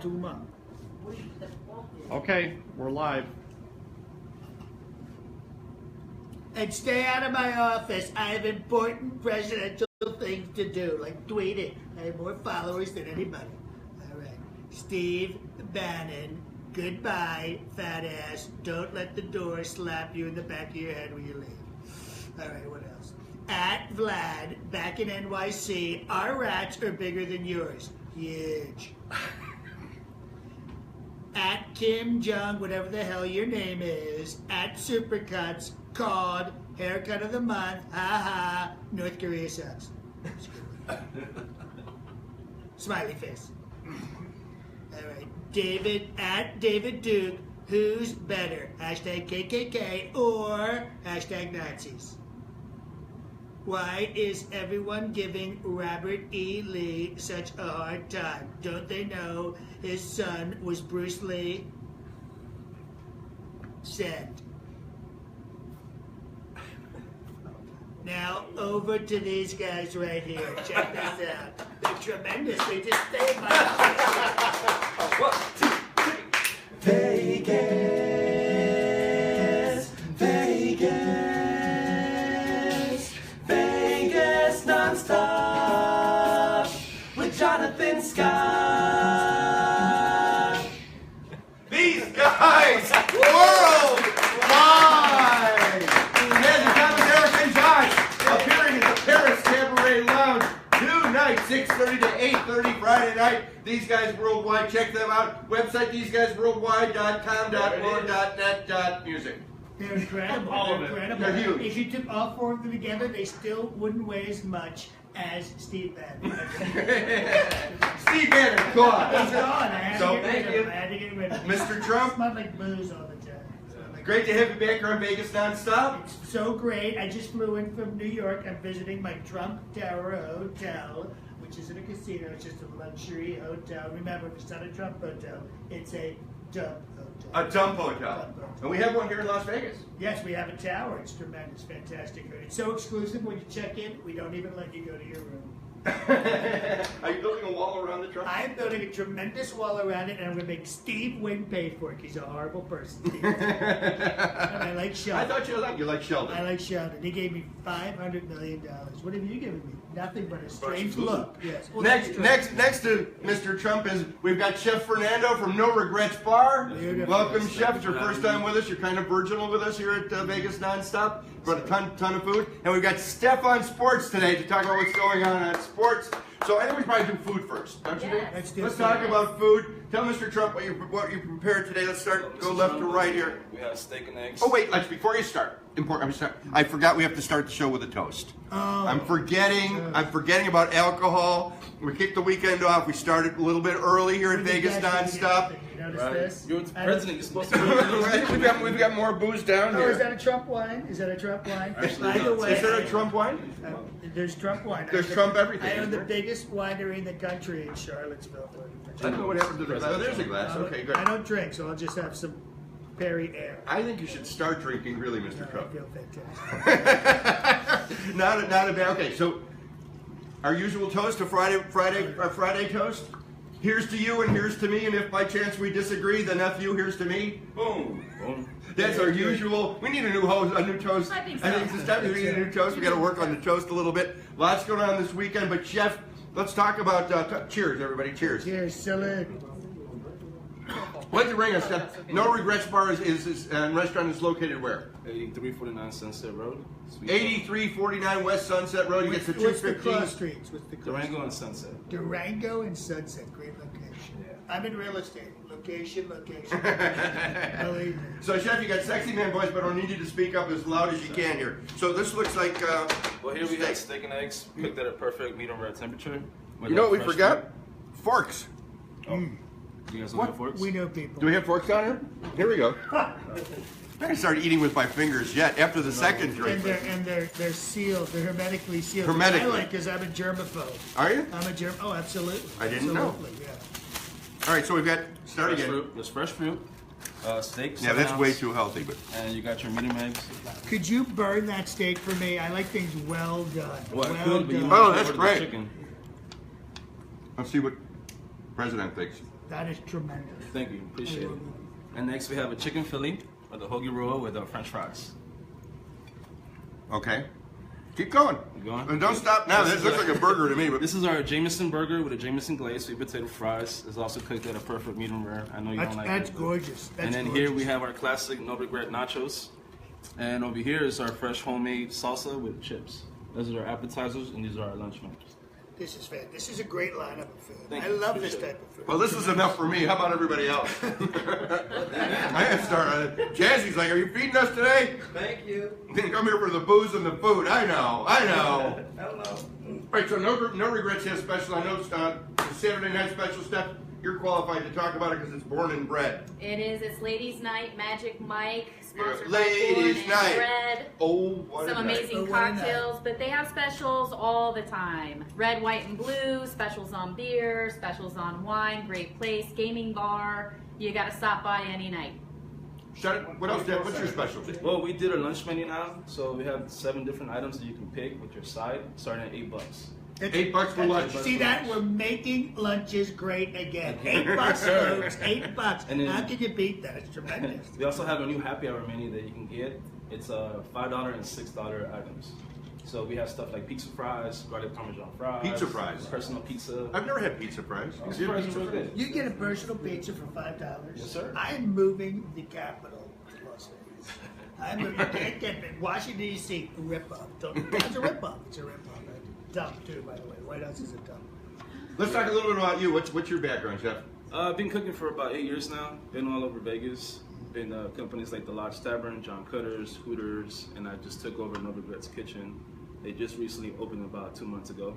Tuma. Okay, we're live. And stay out of my office. I have important presidential things to do, like tweet it. I have more followers than anybody. All right. Steve Bannon, goodbye, fat ass. Don't let the door slap you in the back of your head when you leave. All right, what else? At Vlad, back in NYC, our rats are bigger than yours. Huge. At Kim Jong, whatever the hell your name is, at Supercuts, called haircut of the month, ha, North Korea sucks. Smiley face. All right, David, at David Duke, who's better, hashtag KKK or hashtag Nazis? Why is everyone giving Robert E. Lee such a hard time? Don't they know his son was Bruce Lee? Send. Now over to these guys right here. Check this out. They're tremendous. They just saved my life. 1, 2, 3. Vegas, Vegas, Vegas nonstop with Jonathan Scott. These guys, worldwide! Here's Thomas, Eric, and Josh appearing at the Paris Cabaret Lounge tonight, 6:30 to 8:30 Friday night. These guys worldwide, check them out. Website theseguysworldwide.com.org.net.music. They're incredible. All of They're it. incredible. They're huge. If you took all four of them together, they still wouldn't weigh as much as Steve Bannon. Steve Bannon, go on. He's gone. I had So, to get thank rid you. of him. I had to get rid of him. Mr. Trump, Smelled like booze all the time. great to have you back on Vegas Nonstop. It's so great. I just flew in from New York. I'm visiting my Trump Tower Hotel, which isn't a casino. It's just a luxury hotel. Remember, it's not a Trump hotel. It's a dump hotel. A dump hotel. And we have one here in Las Vegas. Yes, we have a tower. It's tremendous, fantastic. It's so exclusive. When you check in, we don't even let you go to your room. Are you building a wall around the Trump? I'm building a tremendous wall around it, and I'm going to make Steve Wynn pay for it. He's a horrible person, Steve. And I like I Sheldon. thought you like Sheldon. I like Sheldon. He gave me $500 million. What have you given me? Nothing but a strange look. Yes. Well, that's true. Next to Mr. Trump is we've got Chef Fernando from No Regrets Bar. Beautiful. Welcome, Chef. It's your first time with us. You're kind of virginal with us here at Vegas Nonstop. Brought a ton of food, and we've got Steph on sports today to talk about what's going on sports. So I think we probably do food first, don't you think? Let's talk about food. Tell Mr. Trump what you prepared today. Let's start. Go left to right here. We have steak and eggs. Oh wait, before you start, I forgot we have to start the show with a toast. I'm forgetting about alcohol. We kicked the weekend off. We started a little bit early here at Vegas Nonstop. You notice Right. this? You're the president. You're supposed to be. We've got more booze down Oh, here. is that a Trump wine? Is that a Trump wine? Actually, By the way, Is there a Trump wine? There's Trump wine. There's Trump everything, I own isn't the there? biggest winery in the country in Charlottesville. I don't know what happened to the glass. Oh, there's a glass. Okay, good. I don't drink, so I'll just have some Perry Air. I think you should start drinking, really, Mr. I Trump. feel fantastic. not a bad. Okay, so our usual toast, a Friday toast. Here's to you and here's to me, and if by chance we disagree, then F you, here's to me. Boom. Boom. That's our usual. We need a new toast. I think I so. think it's time we need a new toast. We got to work on the toast a little bit. Lots going on this weekend, but Chef, let's talk about. Cheers, everybody. Cheers. Cheers, salute. What'd you bring us? No Regrets Bar is restaurant is located where? 8349 Sunset Road. 8349 West Sunset Road. You get the What's the 215. cross streets? What's the cross Durango and Sunset. Durango and Sunset, great location. I'm in real estate. Location. Believe me. So, Chef, you got sexy man voice, but I don't need you to speak up as loud as you can here. So this looks like. Well, here we steak. have steak and eggs cooked at a perfect medium rare temperature. You know what we forgot? Forks. You guys don't have forks? We know people. Do we have forks on here? Here we go. I didn't start eating with my fingers yet. After the second drink. And they're sealed. They're hermetically sealed. Hermetically. I like because I'm a germaphobe. Are you? I'm a germ. Oh, absolutely. I didn't know. Absolutely, yeah. All right, so we've got. Start Fresh again. fruit. There's fresh fruit. Steak. Yeah, 7 that's way ounce, too healthy, but. And you got your medium eggs. Could you burn that steak for me? I like things well done. Well, I well could, but you done. might Oh, have that's ordered the great. chicken. Let's see what President thinks. That is tremendous. Thank you, appreciate it. And next we have a chicken Philly or the hoagie roll with French fries. Okay. Keep going. Keep going? And don't stop now. This looks like a burger to me. But This is our Jameson burger with a Jameson glaze, sweet potato fries. It's also cooked at a perfect medium rare. I know you don't like That's it. gorgeous. That's And then gorgeous. here we have our classic no regret nachos. And over here is our fresh homemade salsa with chips. Those are our appetizers and these are our lunch menus. This is fantastic. This is a great lineup of food. Thank I you. love this Appreciate type of food. well, this is enough for me. How about everybody else? I had to start. Jazzy's like, "Are you feeding us today?" Thank you. Didn't come here for the booze and the food. I know. Hello. All right, so no regrets has special. I know the Saturday night special stuff. You're qualified to talk about it because it's born and bred. It is. It's Ladies' Night, Magic Mike, sponsored Ladies' by Born Night. and Bread. Oh, what Some a night. amazing Oh, what a night. cocktails, but they have specials all the time. Red, white, and blue, specials on beer, specials on wine, great place, gaming bar. You gotta stop by any night. What else, Dad? What's your specialty? Well, we did a lunch menu now, so we have 7 different items that you can pick with your side, starting at $8. $8 for lunch. See that? We're making lunches great again. $8, folks. $8. And then- How can you beat that? It's tremendous. We also have a new happy hour menu that you can get. It's $5 and $6 items. So we have stuff like pizza fries, garlic parmesan fries, Pizza fries? personal pizza. I've never had pizza fries. Pizza fries are real good. You get a personal pizza for $5. Yes, sir. I'm moving the capital to Las Vegas. I'm moving Washington D.C. Rip-off. It's a rip-off. It's a rip-off. Dump too, by the way. White House is a dump. Let's talk a little bit about you. What's your background, Chef? I've been cooking for about 8 years now. Been all over Vegas. Been companies like the Lodge Tavern, John Cutter's, Hooters, and I just took over No Regrets Kitchen. They just recently opened about 2 months ago.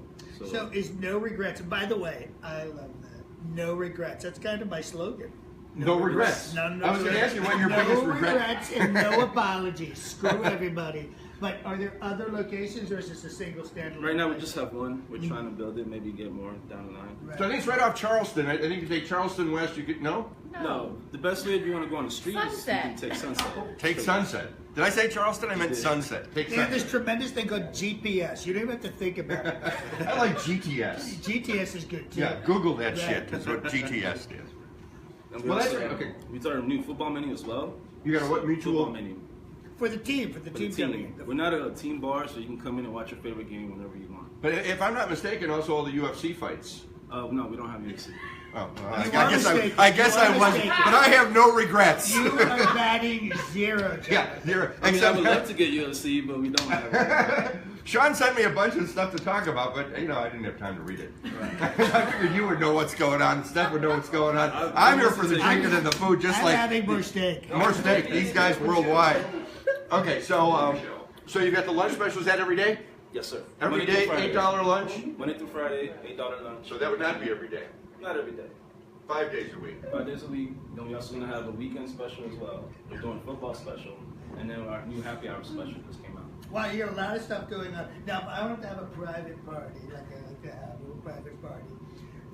So is no regrets. And by the way, I love that. No regrets. That's kind of my slogan. No regrets. No, I was going to ask you what your biggest no regret. regrets and no apologies. Screw everybody. But are there other locations or is this a single standalone? right now we just have one. We're trying to build it, maybe get more down the line. Right. So I think it's right off Charleston. I think you take Charleston West. You get no. No, the best way if you want to go on the street is you Sunset. can take Sunset. Take Sunset. Did I say Charleston? I meant You did. Sunset. Take They have this Sunset. tremendous thing called GPS. You don't even have to think about it. I like GTS. GTS is good too. Yeah, Google that Right. shit. Is what GTS is. And we Well, that's also, right, okay. We started a new football menu as well. You got a what Football mutual? menu. For the team For the coming team. in. We're not a team bar, so you can come in and watch your favorite game whenever you want. But if I'm not mistaken, also all the UFC fights. No, we don't have UFC. Oh, well, You I are guess mistaken. I guess You are I wasn't. mistaken. But I have no regrets. You are batting 0, John. Yeah, you're. I mean, I would love Except to get UFC, but we don't have it. Sean sent me a bunch of stuff to talk about, but I didn't have time to read it. I figured you would know what's going on. Steph would know what's going on. I'm here for the drinking and the food, just I'm like having more steak. more steak. These guys worldwide. Okay, so you've got the lunch specials that every day. Yes, sir. Every Monday through day, Friday. $8 lunch. Monday through Friday, $8 lunch. So that would not be every day. Not every day. 5 days a week. 5 days a week. Then we also gonna have a weekend special as well. We're doing football special, and then our new happy hour special just came out. Wow, you got a lot of stuff going on. Now, if I want to have a private party, like I like to have a private party.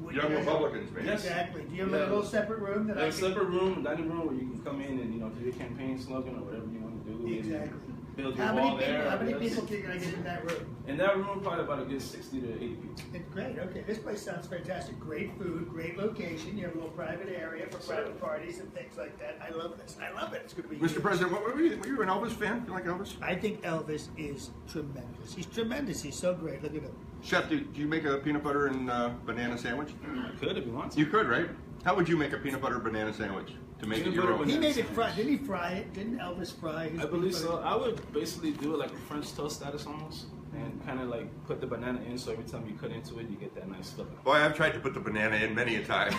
would Young you guys- Republicans, man. Yes. Exactly. Do you have Yeah. a little separate room that I There's a can... separate room, dining room, where you can come in and do your campaign slogan or whatever you want to do. Maybe Exactly. Build your How wall many people? there. How many yes. people can I get in that room? In that room, probably about a good 60 to 80 people. It's great. Okay, this place sounds fantastic. Great food, great location. You have a little private area for private parties and things like that. I love this. I love it. It's going to be. Mr. huge. President, were you an Elvis fan? You like Elvis? I think Elvis is tremendous. He's tremendous. He's so great. Look at him. Chef, do you make a peanut butter and banana sandwich? I could if you want to. You could, right? How would you make a peanut butter banana sandwich to make it Peanut your butter own? banana- He made it fry. Didn't he fry it? Didn't Elvis fry his I believe peanut so. butter? I would basically do it like a French toast status almost, and kind of like put the banana in, so every time you cut into it, you get that nice filling. Boy, I've tried to put the banana in many a time.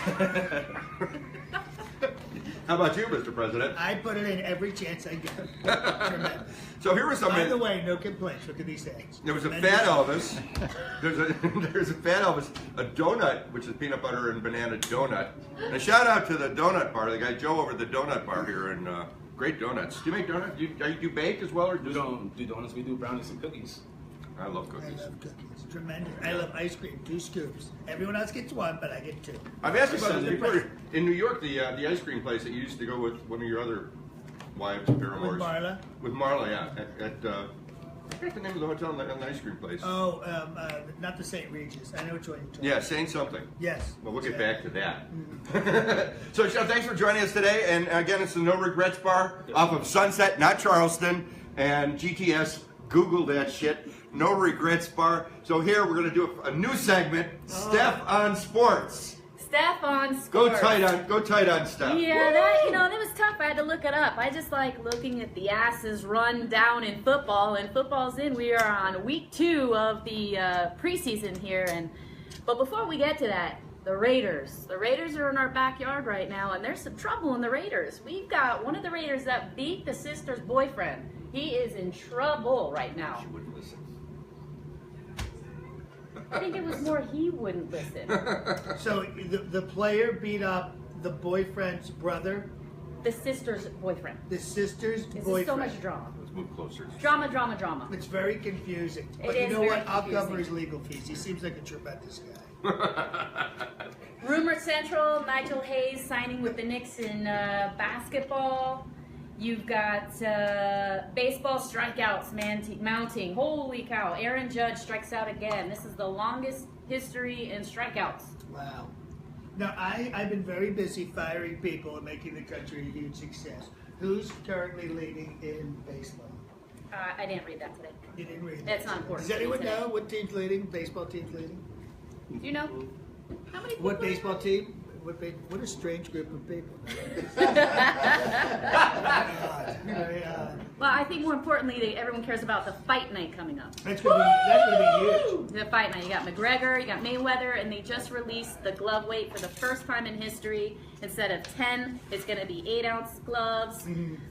How about you, Mr. President? I put it in every chance I get. Tremendous. So here was By the something. way, no complaints. Look at these things. There was a Tremendous. fat Elvis. There's a fat Elvis, a donut, which is peanut butter and banana donut. And a shout out to the donut bar, the guy Joe over at the donut bar here, and great donuts. Do you make donuts? Do you bake as well, or We just? don't do donuts, we do brownies and cookies. I love I cookies. love cookies. Tremendous. I love ice cream. 2 scoops. Everyone else gets 1, but I get 2. I've asked you about Percent this before. difference. In New York, the ice cream place that you used to go with one of your other wives, paramours. With Marla? With Marla, yeah. forgot the name of the hotel and the ice cream place. Oh, not the St. Regis. I know which one you're talking Yeah, saying something. Yes. Well, we'll get exactly. back to that. So, Chef, thanks for joining us today. And again, it's the No Regrets Bar off of Sunset, not Charleston, and GTS. Google that shit. No Regrets Bar. So here we're going to do a new segment, Steph on Sports. Steph on Go Sports. tight on Steph. Yeah, that was tough. I had to look it up. I just like looking at the asses run down in football, and football's in. We are on week 2 of the preseason here, but before we get to that, the Raiders are in our backyard right now, and there's some trouble in the Raiders. We've got one of the Raiders that beat the sister's boyfriend. He is in trouble right now. She wouldn't listen. I think it was more he wouldn't listen. So the player beat up the boyfriend's brother, The sister's boyfriend. the sister's This boyfriend. is so much drama. Let's move closer. Drama. It's very confusing. It But you is know very what? I'll cover confusing. his legal fees. He seems like a tremendous guy. Rumor Central, Nigel Hayes signing with the Knicks in basketball. You've got baseball strikeouts mounting. Holy cow. Aaron Judge strikes out again. This is the longest history in strikeouts. Wow. Now, I've been very busy firing people and making the country a huge success. Who's currently leading in baseball? I didn't read that today. You didn't read that. That's not important. Does anyone today. know what team's leading? Baseball team's leading? Do you know? How many people What are- baseball team? What a strange group of people. Very odd. Well, I think more importantly, everyone cares about the fight night coming up. That's gonna be huge. The fight night. You got McGregor, you got Mayweather, and they just released the glove weight for the first time in history. Instead of 10, it's going to be 8-ounce gloves.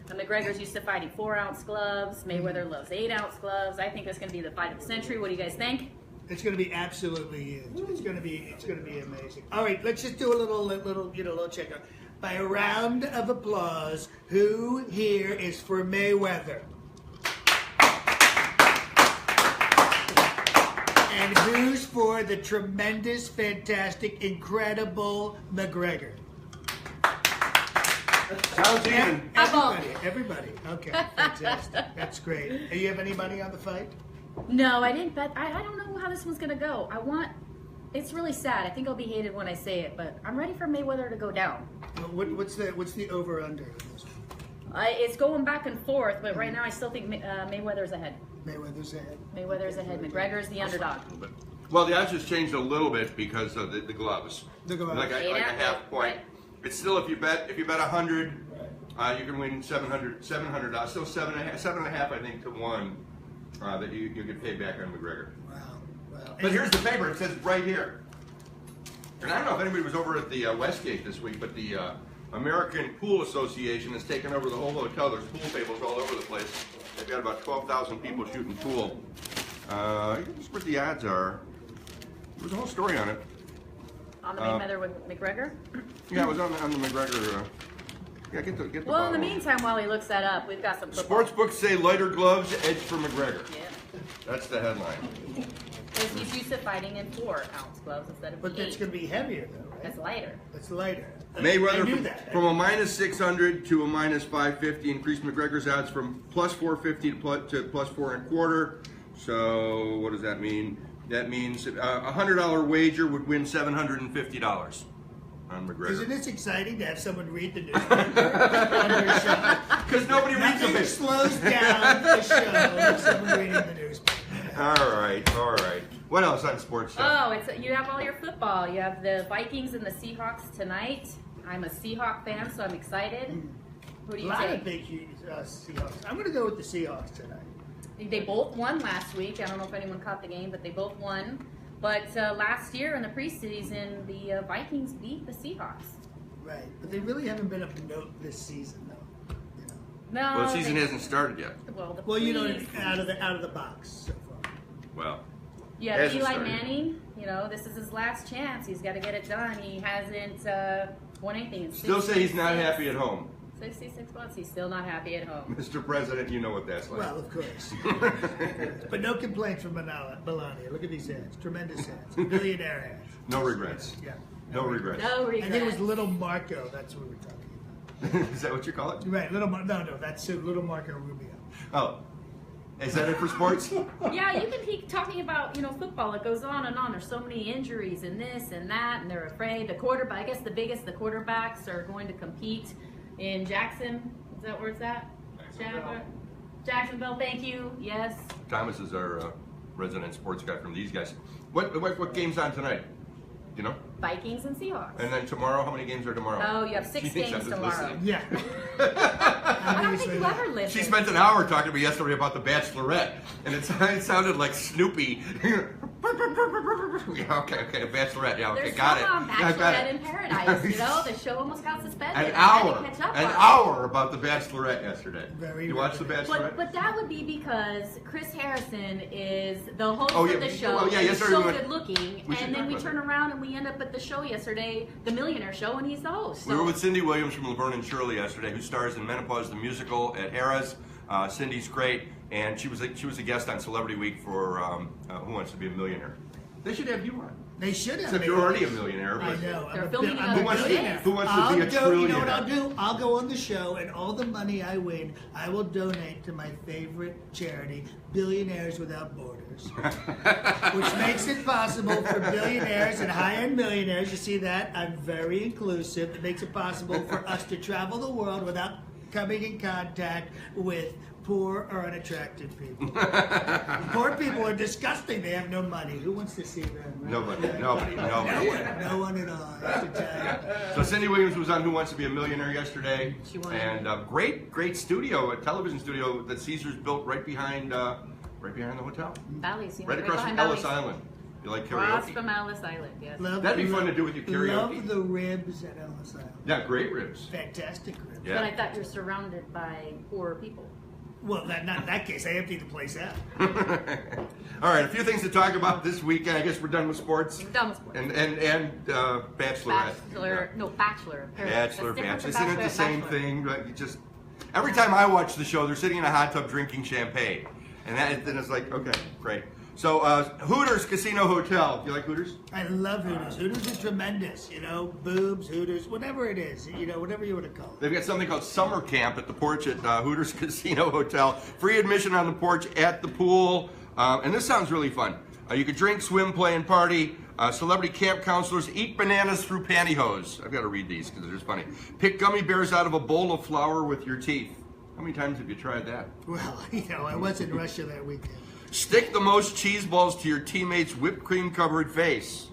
McGregor's used to fighting 4-ounce gloves. Mayweather loves 8-ounce gloves. I think it's going to be the fight of the century. What do you guys think? It's going to be absolutely huge. It's going to be amazing. All right, let's just do a little check out. By a round of applause, who here is for Mayweather? And who's for the tremendous, fantastic, incredible McGregor? Sounds even. Everybody. Okay, fantastic. That's great. Do you have any money on the fight? No, I didn't bet. I don't know how this one's going to go. It's really sad. I think I'll be hated when I say it, but I'm ready for Mayweather to go down. What's the over/under? It's going back and forth, but right now I still think Mayweather's ahead. Mayweather's ahead. Mayweather's ahead. McGregor's the underdog. Well, the odds has changed a little bit because of the gloves. The gloves. Like a half point. It's still if you bet 100, you can win $700. Still 7.5, I think, to 1 that you get paid back on McGregor. Wow. But here's the paper. It says right here. And I don't know if anybody was over at the Westgate this week, but the American Pool Association has taken over the whole hotel. There's pool tables all over the place. They've got about 12,000 people shooting pool. Here's what the odds are. There's a whole story on it. On the Mayweather with McGregor? Yeah, it was on the McGregor. Get the Well, in the bottle. meantime, while he looks that up, we've got some football. Sports books say lighter gloves, edge for McGregor. Yeah. That's the headline. Because he's used to fighting in 4-ounce gloves instead of But 8. that's going to be heavier, though, right? That's lighter. That's lighter. I Mayweather knew that. from a minus 600 to a minus 550 increased McGregor's odds from plus 450 to plus 4.25. So what does that mean? That means a $100 wager would win $750 on McGregor. Isn't this exciting to have someone read the newspaper on your show? Because nobody reads Nothing them. slows down the show like someone reading the newspaper. All right. What else on sports stuff? Oh, you have all your football. You have the Vikings and the Seahawks tonight. I'm a Seahawk fan, so I'm excited. Who do A you lot of take? big Seahawks. I'm going to go with the Seahawks tonight. They both won last week. I don't know if anyone caught the game, but they both won. But last year in the preseason, the Vikings beat the Seahawks. Right. But they really haven't been of note this season, though. You know. No, Well, the season hasn't started yet. Well, You know, preseason. out of the box so far. Well, You have hasn't Eli started. Manning. This is his last chance. He's got to get it done. He hasn't won anything in still say he's not 66 happy at home. 66 months. He's still not happy at home. Mr. President, you know what that's like. Well, of course. But no complaints from Melania. Look at these ads. Tremendous ads. Billionaire ads. No regrets. Yeah. No regrets. No I regrets. think it was Little Marco. That's what we're talking about. Is that what you call it? Right. No, that's Little Marco Rubio. Oh. Is that it for sports? Yeah, you can keep talking about, football. It goes on and on. There's so many injuries and this and that, and they're afraid. The quarterbacks are going to compete in Jackson. Is that where it's at? Jacksonville, thank you. Yes. Thomas is our resident sports guy from these guys. What game's on tonight? You know? Vikings and Seahawks. And then tomorrow, how many games are tomorrow? Oh, you have 6 She thinks games I'm just tomorrow. listening. Yeah. I don't think you ever listen. She spent an hour talking to me yesterday about The Bachelorette, and it sounded like Snoopy. Yeah, okay, Bachelorette. Yeah, okay, There's got some it. on Yeah, got Bachelorette it. in Paradise, The show almost got suspended. An I had to hour catch up on it. about The Bachelorette yesterday. Very You watched The good. Bachelorette? But that would be because Chris Harrison is the host Oh, yeah. of the show. Well, yeah, and he's yesterday so we went- good looking. we should And then talk we about turn that. around and we end up at the show yesterday, The Millionaire Show, and he's the host. We were So- with Cindy Williams from Laverne and Shirley yesterday, who stars in Menopause the Musical at Harrah's. Cindy's great, and she was a guest on Celebrity Week for Who Wants to Be a Millionaire. They should have you on. They should have. Except you're already a millionaire. I But know. They're I'm filming I'm another a wants to- billionaire. who wants to I'll be a go, You know what trillionaire? I'll do? I'll go on the show, and all the money I win, I will donate to my favorite charity, Billionaires Without Borders, which makes it possible for billionaires and high-end millionaires. You see that? I'm very inclusive. It makes it possible for us to travel the world without coming in contact with poor or unattractive people. Poor people are disgusting. They have no money. Who wants to see them? Right? Nobody. No one at all. I have to tell you. So Cindy Williams was on Who Wants to Be a Millionaire yesterday, She won. and great studio, a television studio that Caesars built right behind the hotel, Bally's, right across from behind Ellis Bally's. Island. You like Across karaoke? from Ellis Island, yes. That'd be fun to do with your karaoke. Love the ribs at Ellis Island. Yeah, great ribs. Fantastic ribs. Yeah. But I thought you're surrounded by poor people. Well, not in that case. I emptied the place out. All right, a few things to talk about this weekend. I guess we're done with sports. We're done with sports. And Bachelorette. Bachelor. Bachelor. That's different Isn't than it the same Bachelor. thing? But you just every time I watch the show, they're sitting in a hot tub drinking champagne, and then it's like, okay, great. So Hooters Casino Hotel. Do you like Hooters? I love Hooters. Hooters is tremendous. Boobs, Hooters, whatever it is. Whatever you want to call it. They've got something called Summer Camp at the porch at Hooters Casino Hotel. Free admission on the porch at the pool. And this sounds really fun. You could drink, swim, play, and party. Celebrity camp counselors eat bananas through pantyhose. I've got to read these because they're just funny. Pick gummy bears out of a bowl of flour with your teeth. How many times have you tried that? Well, I was in Russia that weekend. Stick the most cheese balls to your teammate's whipped cream covered face.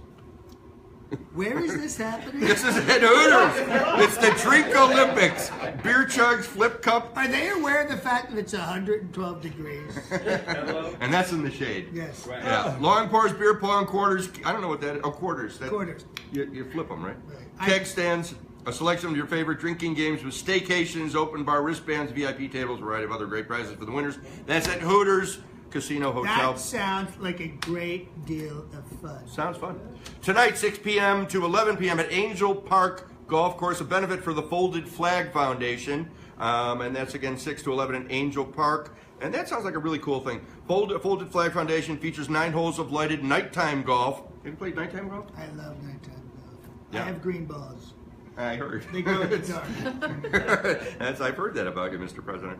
Where is this happening? This is at Hooters. It's the Drink Olympics. Beer chugs, flip cup, Are they aware of the fact that it's 112 degrees? and that's in the shade. Yes. Yeah. Long pours, beer pong, quarters. I don't know what that is. Oh, quarters. Quarters. You flip them, right? Right. Keg stands, a selection of your favorite drinking games with staycations, open bar wristbands, VIP tables, a variety of other great prizes for the winners. That's at Hooters Casino Hotel. That sounds like a great deal of fun. Sounds fun. Tonight, 6 p.m. to 11 p.m. at Angel Park Golf Course, a benefit for the Folded Flag Foundation. And that's again 6 to 11 in Angel Park. And that sounds like a really cool thing. Folded Flag Foundation features 9 holes of lighted nighttime golf. Have you played nighttime golf? I love nighttime golf. Yeah. I have green balls. I heard. They glow in the dark. I've heard that about you, Mr. President.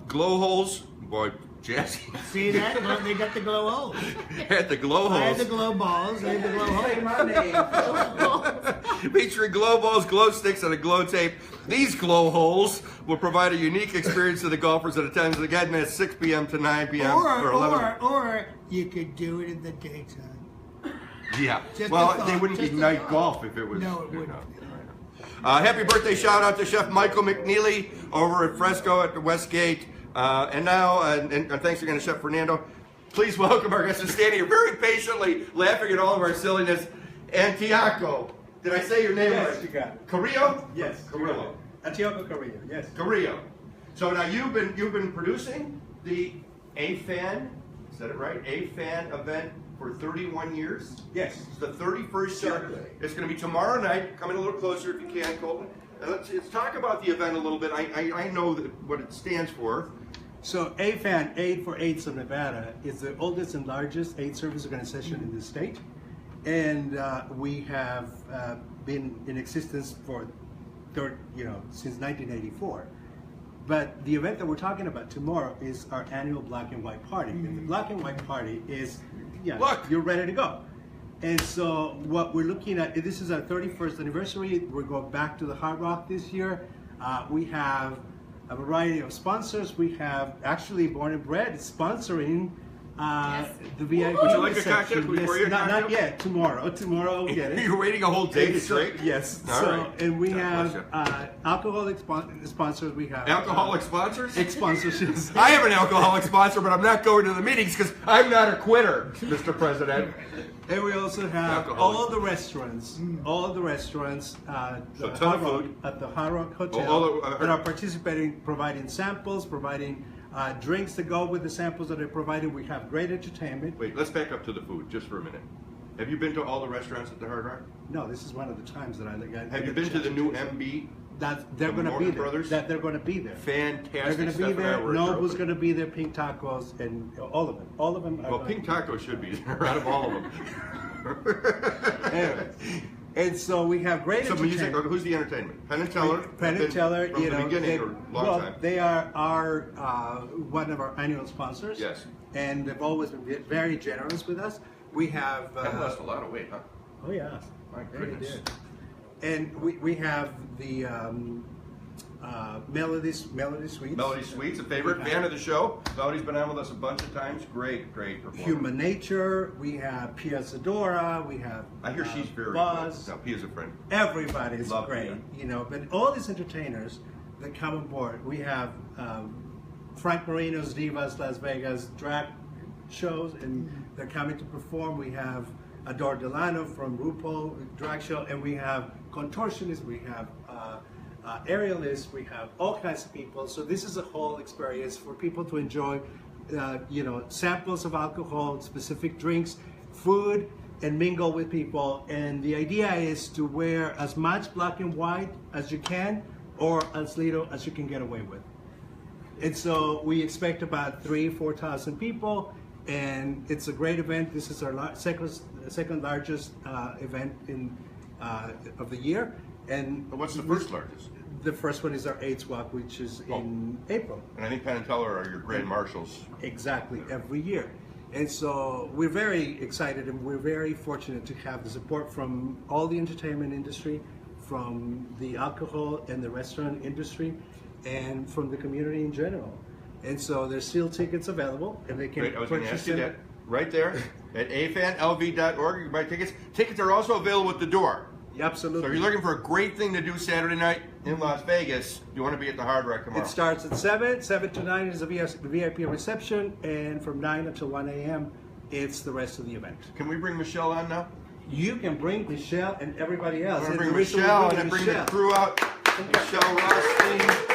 Glow holes, boy, Jesse. See that? Well, they got the glow holes. At the glow I had holes. the glow balls. I had the glow holes. Featuring glow balls, glow sticks, and a glow tape. These glow holes will provide a unique experience to the golfers that attend. Again, that's 6 p.m. to 9 p.m. or 11. Or you could do it in the daytime. Yeah. Just Well, a thought, they wouldn't be just a night thought. golf if it was. No, it wouldn't. Happy birthday shout out to Chef Michael McNeely over at Fresco at the Westgate. And now, and thanks again to Chef Fernando. Please welcome our guest who's standing here very patiently laughing at all of our silliness. Antioco. Did I say your name Yes, right? you got it. Carrillo? Yes. Carrillo. Antioco Carrillo, yes. Carrillo. So now you've been producing the AFAN, is that it right? AFAN event for 31 years. Yes. It's the 31st year. It's going to be tomorrow night. Come in a little closer if you can, Colton. Let's talk about the event a little bit. I know what it stands for. So AFAN, Aid for AIDS of Nevada, is the oldest and largest AIDS service organization in the state. And we have been in existence for, since 1984. But the event that we're talking about tomorrow is our annual Black and White Party. And the Black and White Party is, Look. you're ready to go. And so what we're looking at, this is our 31st anniversary. We're going back to the Hard Rock this year. We have a variety of sponsors. We have actually Born and Bred sponsoring the VIP. Would you like a reception. cocktail before your not cocktail? yet. Tomorrow we'll get it. You're waiting a whole day straight? Yes. All So, right. and we God have bless alcoholic sponsors. We have Alcoholic sponsors? sponsorships. I have an alcoholic sponsor, but I'm not going to the meetings because I'm not a quitter, Mr. President. And we also have Alcoholic. all the restaurants, So a ton of food. at the Hard Rock Hotel All the- that are participating, providing samples, providing drinks to go with the samples that they're providing. We have great entertainment. Wait, let's back up to the food just for a minute. Have you been to all the restaurants at the Hard Rock? No, this is one of the times that I Have you been to the new MB? That they're the going to be Morton there. Brothers? That they're going to be there. Fantastic They're going to stuff. be and I there. were Nobu's open. going to be there. Pink Tacos and all of them. All of them. Are Well, gonna Pink be Taco should be there out of all of them. Anyway, and so we have great So music, entertainment. who's the entertainment? Penn and Teller? Penn and Teller, From the beginning or long time? they are our one of our annual sponsors. Yes. And they've always been very generous with us. We have. Penn lost a lot of weight, huh? Oh yeah. My Yeah, they goodness. did. And we have the Melody Suites. Melody Sweets, a favorite fan of the show. Melody's been on with us a bunch of times. Great performer. Human Nature. We have Pia Zadora. We have. I hear she's very Buzz. good. Now, Pia's a friend. Everybody's Love great, Pia. But all these entertainers that come on board, we have Frank Marino's Divas Las Vegas drag shows, and they're coming to perform. We have Adore Delano from RuPaul drag show, and we have contortionists, we have aerialists, we have all kinds of people. So this is a whole experience for people to enjoy, samples of alcohol, specific drinks, food, and mingle with people. And the idea is to wear as much black and white as you can, or as little as you can get away with. And so we expect about 3,000-4,000 people, and it's a great event. This is our second largest event of the year. And What's the first largest? the first one is our AIDS Walk, which is in April. And I think Penn and Teller are your grand marshals. Exactly, every year. And so we're very excited, and we're very fortunate to have the support from all the entertainment industry, from the alcohol and the restaurant industry, and from the community in general. And so there's still tickets available, and they can Great, I was going to purchase ask you them. that. Right there at afanlv.org, you can buy tickets. Tickets are also available at the door. Absolutely. So if you're looking for a great thing to do Saturday night in Las Vegas, you want to be at the Hard Rock tomorrow. It starts at 7 to 9 is the VIP reception, and from 9 until 1 a.m. it's the rest of the event. Can we bring Michelle on now? You can bring Michelle and everybody else. I'm going to And bring the reason Michelle we're and then bring the Michelle- crew out. Michelle Rothstein.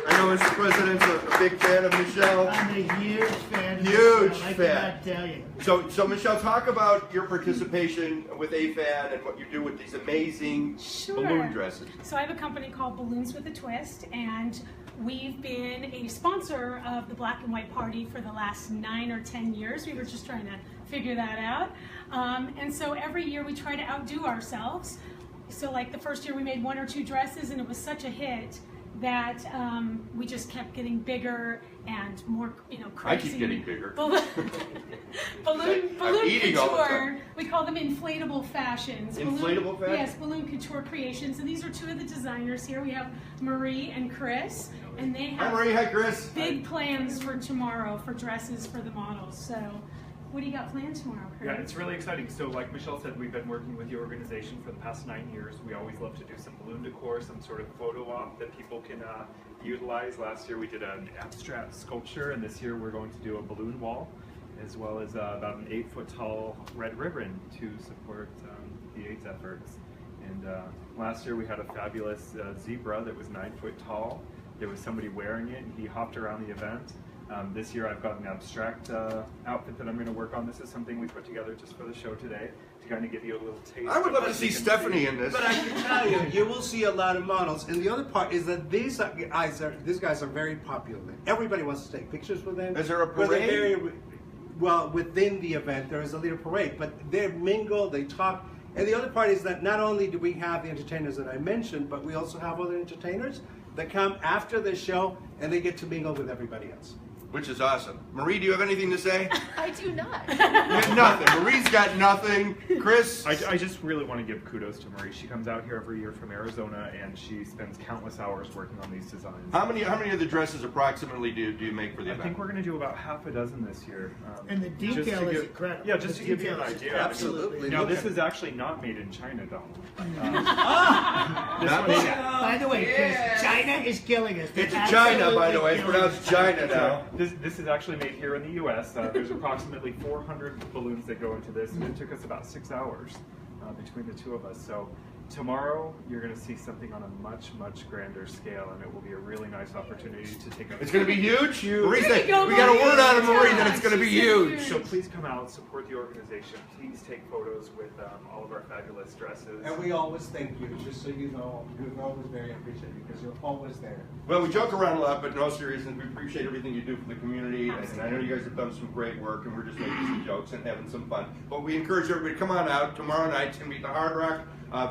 I know Mr. President's a big fan of Michelle. I'm a huge fan. of Huge Michelle, I fan. cannot tell you. So Michelle, talk about your participation with AFAN and what you do with these amazing Sure. balloon dresses. So I have a company called Balloons with a Twist, and we've been a sponsor of the Black and White Party for the last 9 or 10 years. We were just trying to figure that out. And so every year we try to outdo ourselves. So like the first year we made 1 or 2 dresses, and it was such a hit that we just kept getting bigger and more, crazy. I keep getting bigger. Balloon I'm eating all the couture. time. We call them inflatable fashions. Inflatable fashion? Yes, balloon couture creations. And these are 2 of the designers here. We have Marie and Chris, and they Hi have Marie, hi Chris. big plans for tomorrow for dresses for the models. So, what do you got planned tomorrow, Chris? Yeah, it's really exciting. So like Michelle said, we've been working with your organization for the past 9 years. We always love to do some balloon decor, some sort of photo op that people can utilize. Last year we did an abstract sculpture, and this year we're going to do a balloon wall, as well as about an 8-foot tall red ribbon to support the AIDS efforts. And last year we had a fabulous zebra that was 9 foot tall. There was somebody wearing it, and he hopped around the event. This year I've got an abstract outfit that I'm going to work on. This is something we put together just for the show today to kind of give you a little taste. I would of love what to see you can Stephanie in this. But I can tell you, you will see a lot of models. And the other part is that these guys are very popular. Everybody wants to take pictures with them. Is there a But they're parade? well, within the event, there is a little parade, but they mingle, they talk, And the other part is that not only do we have the entertainers that I mentioned, but we also have other entertainers that come after the show and they get to mingle with everybody else. Which is awesome. Marie, do you have anything to say? I do not. You got nothing. Marie's got nothing. Chris? I just really want to give kudos to Marie. She comes out here every year from Arizona, and she spends countless hours working on these designs. How many of the dresses approximately do you make for the I event? think we're going to do about half a dozen this year. And the just to detail is give- incredible. Yeah, just The to give you an detail is idea. Absolutely. Now, Look this at is actually not made in China, though. Not one is- made- By the way, Chris, China is killing us. It's They're China, by the way. It's absolutely pronounced China now. This is actually made here in the U.S. There's approximately 400 balloons that go into this, and it took us about 6 hours between the two of us. So tomorrow, you're going to see something on a much, much grander scale, and it will be a really nice opportunity to take a... It's going to be huge? Marie There said, you go, we got a Marie. word out of Marie that Yeah, it's going to be she said huge. So please come out, support the organization. Please take photos with all of our fabulous dresses. And we always thank you, just so you know, you're always very appreciated because you're always there. Well, we joke around a lot, but in all seriousness, we appreciate everything you do for the community. And I know you guys have done some great work, and we're just making some jokes and having some fun. But we encourage everybody to come on out tomorrow night to meet the Hard Rock.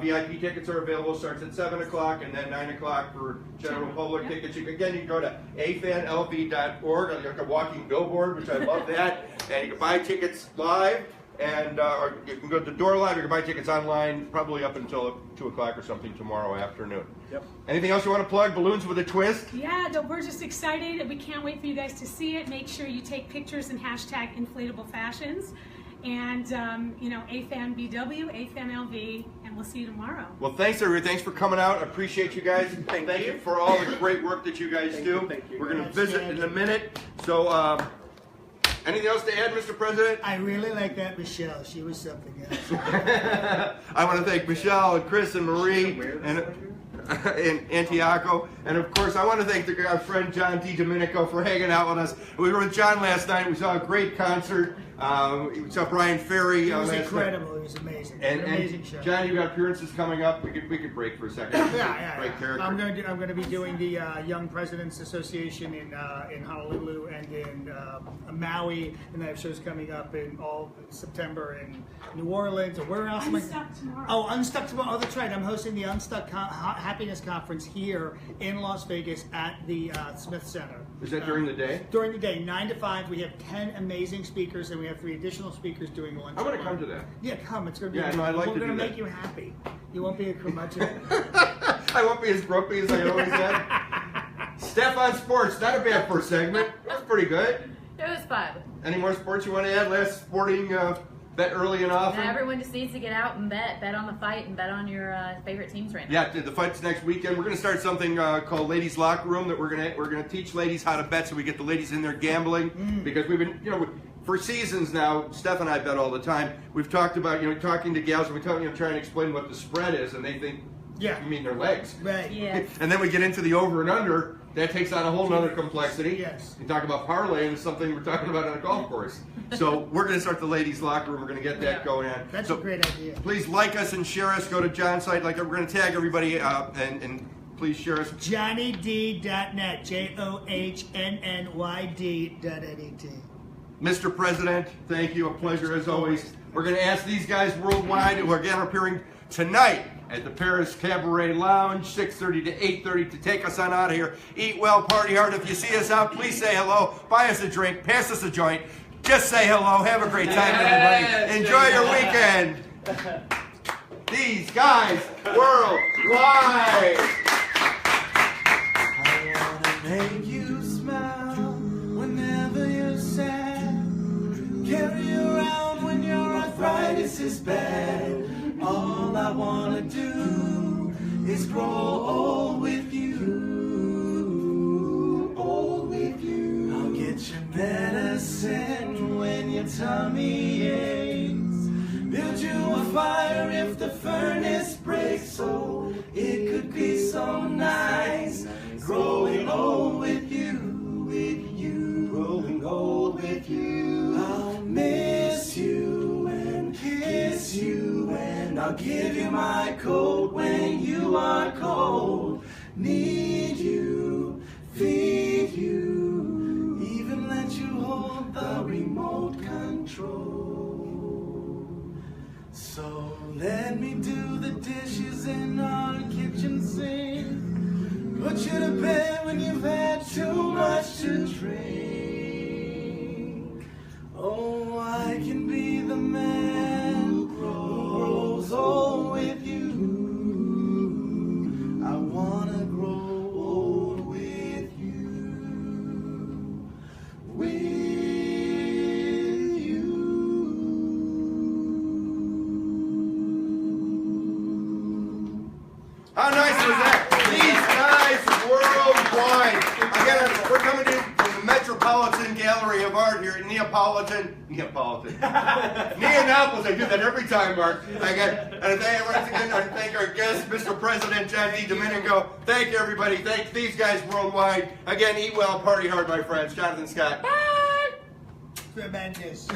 VIP tickets are available. Starts at 7 o'clock and then 9 o'clock for general public tickets. You can go to afanlv.org, like a walking billboard, which I love that. And you can buy tickets live. And or you can go to the door live. You can buy tickets online, probably up until 2 o'clock or something tomorrow afternoon. Yep. Anything else you want to plug? Balloons with a twist? Yeah, we're just excited. We can't wait for you guys to see it. Make sure you take pictures and hashtag inflatable fashions. And, AFANBW, AFANLV, and we'll see you tomorrow. Well, thanks everybody. Thanks for coming out. I appreciate you guys. Thank you for all the great work that you guys do. Thank you. We're going to visit in a minute. So, anything else to add, Mr. President? I really like that Michelle. She was something else. I want to thank Michelle and Chris and Marie and Antioco. And of course, I want to thank our friend John DiDomenico for hanging out with us. We were with John last night. We saw a great concert. We saw Brian Ferry It was last night. incredible. It was amazing. And, An amazing show. John, you got appearances coming up. We could break for a second. Yeah. Break character. I'm going to be doing the Young Presidents Association in Honolulu and in Maui, and I have shows coming up in all September in New Orleans. Or where else? Unstuck tomorrow. Oh, Unstuck tomorrow. Oh, that's right. I'm hosting the Unstuck Happiness Conference here in Las Vegas at the Smith Center. Is that during the day? During the day, 9 to 5. We have 10 amazing speakers, and we have 3 additional speakers doing lunch. I want to come to that. Yeah, come. It's going to be. Yeah, no, I'd like We're to going do to that. make you happy. You won't be a curmudgeon. I won't be as gropey as I always am. Steph on sports, not a bad first segment. That was pretty good. It was fun. Any more sports you want to add? Last sporting bet early and often? Now everyone just needs to get out and bet on the fight and bet on your favorite teams right now. Yeah, the fight's next weekend. We're going to start something called Ladies Locker Room that we're going to teach ladies how to bet, so we get the ladies in there gambling. Because we've been, for seasons now, Steph and I bet all the time. We've talked about, talking to gals, and we trying to explain what the spread is, and they think, Yeah. you mean their legs. Right. Yeah. And then we get into the over and under. That takes on a whole nother complexity. Yes. You talk about parlay, and it's something we're talking about on a golf course. So we're going to start the ladies' locker room. We're going to get that going on. That's so a great idea. Please like us and share us. Go to John's site. We're going to tag everybody and please share us. JohnnyD.net. JohnnyD.net. Mr. President, thank you. A pleasure as always. We're going to ask these guys worldwide who are again appearing tonight at the Paris Cabaret Lounge, 6:30 to 8:30, to take us on out of here. Eat well, party hard. If you see us out, please say hello. Buy us a drink. Pass us a joint. Just say hello. Have a great time, everybody. Enjoy your weekend. These guys worldwide. I wanna make you smile whenever you're sad. Carry you around when your arthritis is bad. All I wanna do is grow old with you. Old with you. I'll get you medicine when your tummy aches. Build you a fire if the furnace breaks. So it could be so nice growing old with you, growing old with you. I'll miss you and kiss you, and I'll give you my coat when you are cold. Need you, feed you, even let you hold the remote control. So let put you to bed when you've had too much to drink. Oh, I can be the man who grows old with you. I wanna grow old with you. How nice was that? These guys worldwide. Again, we're coming in from the Metropolitan Gallery of Art here in Neapolitan. Neapolitan. Neapolis. I do that every time, Mark. Again, and once again, I thank our guest, Mr. President John D. Domenico. Thank you, everybody. Thank these guys worldwide. Again, eat well, party hard, my friends. Jonathan Scott. Tremendous.